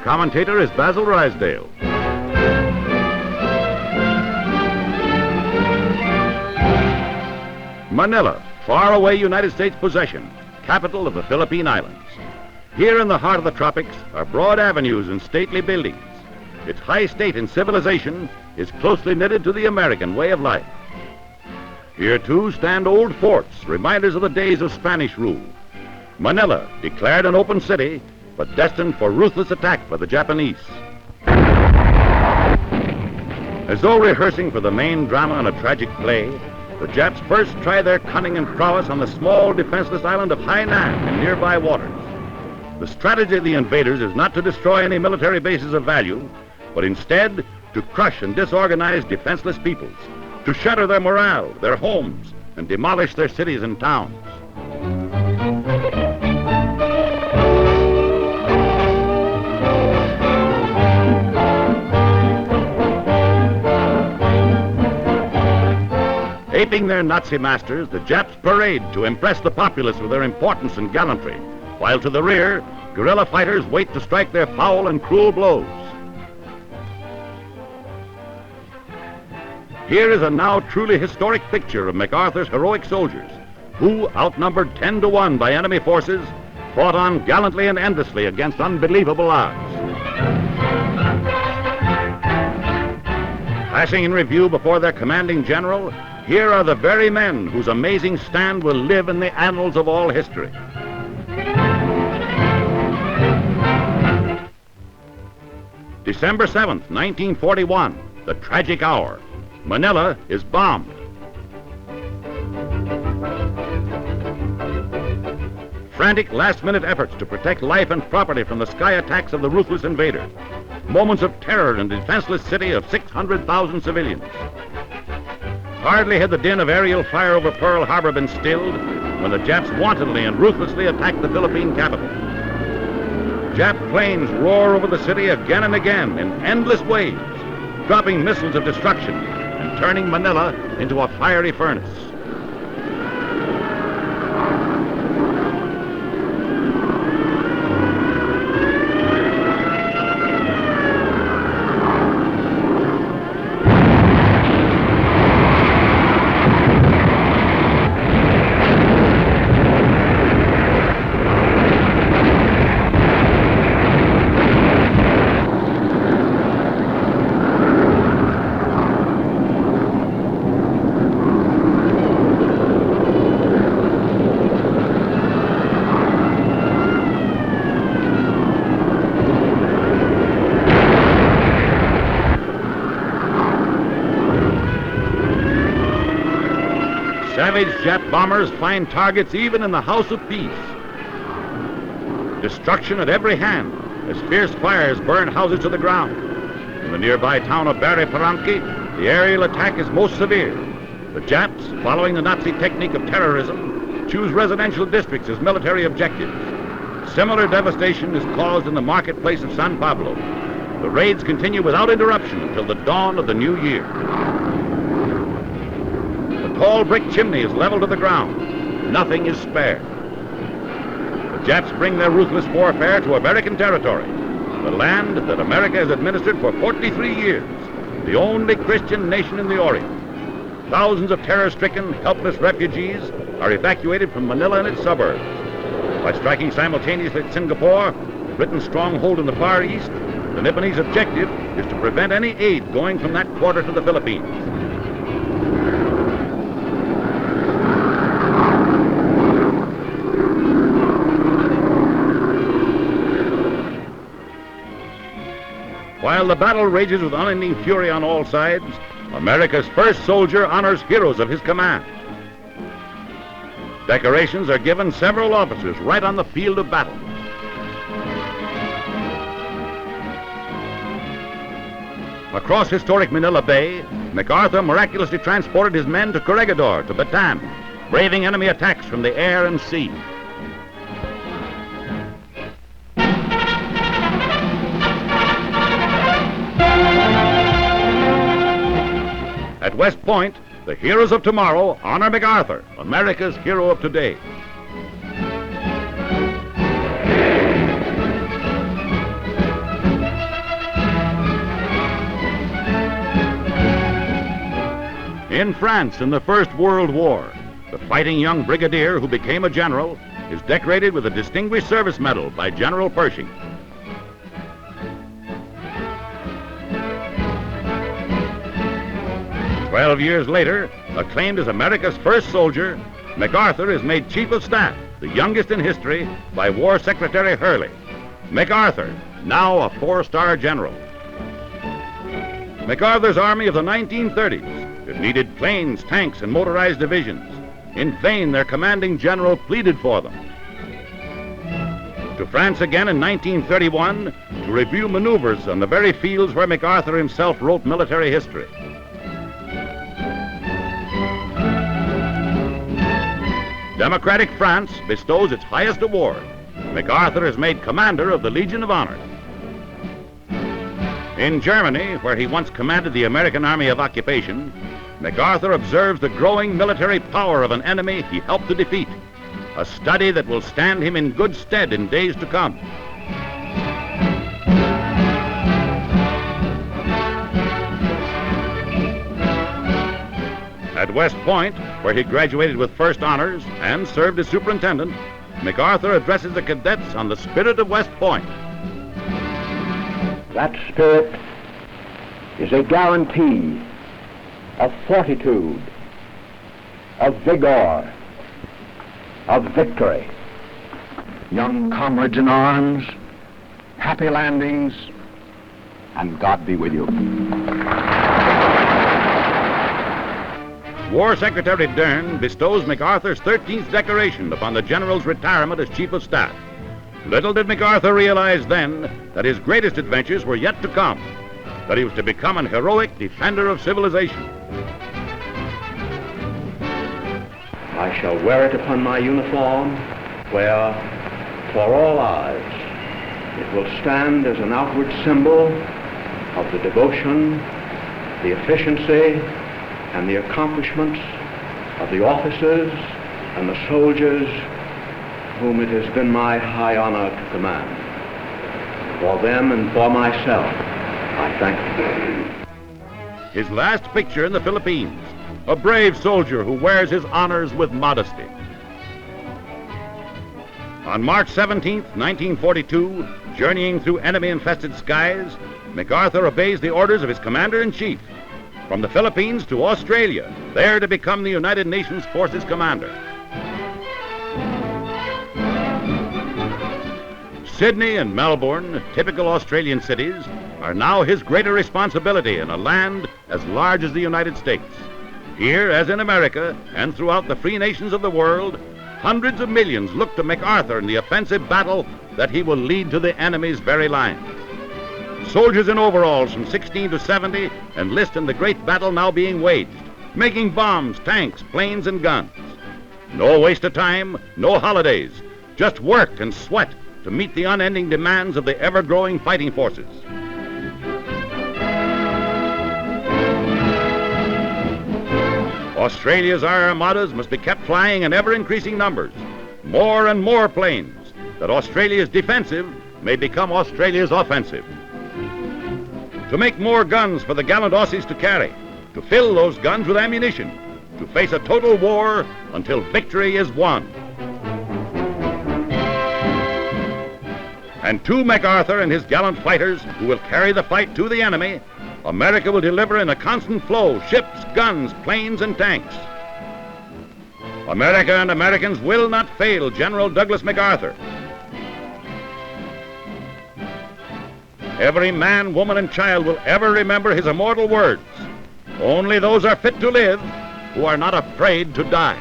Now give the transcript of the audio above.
commentator is Basil Rysdale. Manila, faraway United States possession, capital of the Philippine Islands. Here in the heart of the tropics are broad avenues and stately buildings. Its high state and civilization is closely knitted to the American way of life. Here, too, stand old forts, reminders of the days of Spanish rule. Manila, declared an open city, but destined for ruthless attack by the Japanese. As though rehearsing for the main drama in a tragic play, the Japs first try their cunning and prowess on the small, defenseless island of Hainan in nearby waters. The strategy of the invaders is not to destroy any military bases of value, but instead to crush and disorganize defenseless peoples, to shatter their morale, their homes, and demolish their cities and towns. Aping their Nazi masters, the Japs parade to impress the populace with their importance and gallantry, while to the rear, guerrilla fighters wait to strike their foul and cruel blows. Here is a now truly historic picture of MacArthur's heroic soldiers, who, outnumbered 10 to 1 by enemy forces, fought on gallantly and endlessly against unbelievable odds. Passing in review before their commanding general, here are the very men whose amazing stand will live in the annals of all history. December 7th, 1941, the tragic hour. Manila is bombed. Frantic last-minute efforts to protect life and property from the sky attacks of the ruthless invader. Moments of terror in the defenseless city of 600,000 civilians. Hardly had the din of aerial fire over Pearl Harbor been stilled when the Japs wantonly and ruthlessly attacked the Philippine capital. Jap planes roar over the city again and again in endless waves, dropping missiles of destruction and turning Manila into a fiery furnace. Savage Jap bombers find targets even in the House of Peace. Destruction at every hand as fierce fires burn houses to the ground. In the nearby town of Barry Paranqui, the aerial attack is most severe. The Japs, following the Nazi technique of terrorism, choose residential districts as military objectives. Similar devastation is caused in the marketplace of San Pablo. The raids continue without interruption until the dawn of the new year. The tall brick chimney is leveled to the ground. Nothing is spared. The Japs bring their ruthless warfare to American territory, the land that America has administered for 43 years, the only Christian nation in the Orient. Thousands of terror-stricken, helpless refugees are evacuated from Manila and its suburbs. By striking simultaneously at Singapore, Britain's stronghold in the Far East, the Nipponese objective is to prevent any aid going from that quarter to the Philippines. While the battle rages with unending fury on all sides, America's first soldier honors heroes of his command. Decorations are given several officers right on the field of battle. Across historic Manila Bay, MacArthur miraculously transported his men to Corregidor, to Bataan, braving enemy attacks from the air and sea. At West Point, the heroes of tomorrow honor MacArthur, America's hero of today. In France in the First World War, the fighting young brigadier who became a general is decorated with a Distinguished Service Medal by General Pershing. "12 years later, acclaimed as America's first soldier, MacArthur is made Chief of Staff, the youngest in history, by War Secretary Hurley. MacArthur, now a 4-star general. MacArthur's army of the 1930s, it needed planes, tanks, and motorized divisions. In vain, their commanding general pleaded for them. To France again in 1931 to review maneuvers on the very fields where MacArthur himself wrote military history. Democratic France bestows its highest award. MacArthur is made Commander of the Legion of Honor. In Germany, where he once commanded the American Army of Occupation, MacArthur observes the growing military power of an enemy he helped to defeat, a study that will stand him in good stead in days to come. At West Point, where he graduated with first honors and served as superintendent, MacArthur addresses the cadets on the spirit of West Point. That spirit is a guarantee of fortitude, of vigor, of victory. Young comrades in arms, happy landings, and God be with you. War Secretary Dern bestows MacArthur's 13th decoration upon the general's retirement as Chief of Staff. Little did MacArthur realize then that his greatest adventures were yet to come, that he was to become an heroic defender of civilization. I shall wear it upon my uniform, where, for all eyes, it will stand as an outward symbol of the devotion, the efficiency, and the accomplishments of the officers and the soldiers whom it has been my high honor to command. For them and for myself, I thank them. His last picture in the Philippines, a brave soldier who wears his honors with modesty. On March 17, 1942, journeying through enemy-infested skies, MacArthur obeys the orders of his commander-in-chief, from the Philippines to Australia, there to become the United Nations Forces commander. Sydney and Melbourne, typical Australian cities, are now his greater responsibility in a land as large as the United States. Here, as in America, and throughout the free nations of the world, hundreds of millions look to MacArthur in the offensive battle that he will lead to the enemy's very lines. Soldiers in overalls from 16 to 70 enlist in the great battle now being waged, making bombs, tanks, planes, and guns. No waste of time, no holidays, just work and sweat to meet the unending demands of the ever-growing fighting forces. Australia's armadas must be kept flying in ever-increasing numbers, more and more planes, that Australia's defensive may become Australia's offensive. To make more guns for the gallant Aussies to carry, to fill those guns with ammunition, to face a total war until victory is won. And to MacArthur and his gallant fighters who will carry the fight to the enemy, America will deliver in a constant flow ships, guns, planes, and tanks. America and Americans will not fail General Douglas MacArthur. Every man, woman, and child will ever remember his immortal words. Only those are fit to live who are not afraid to die.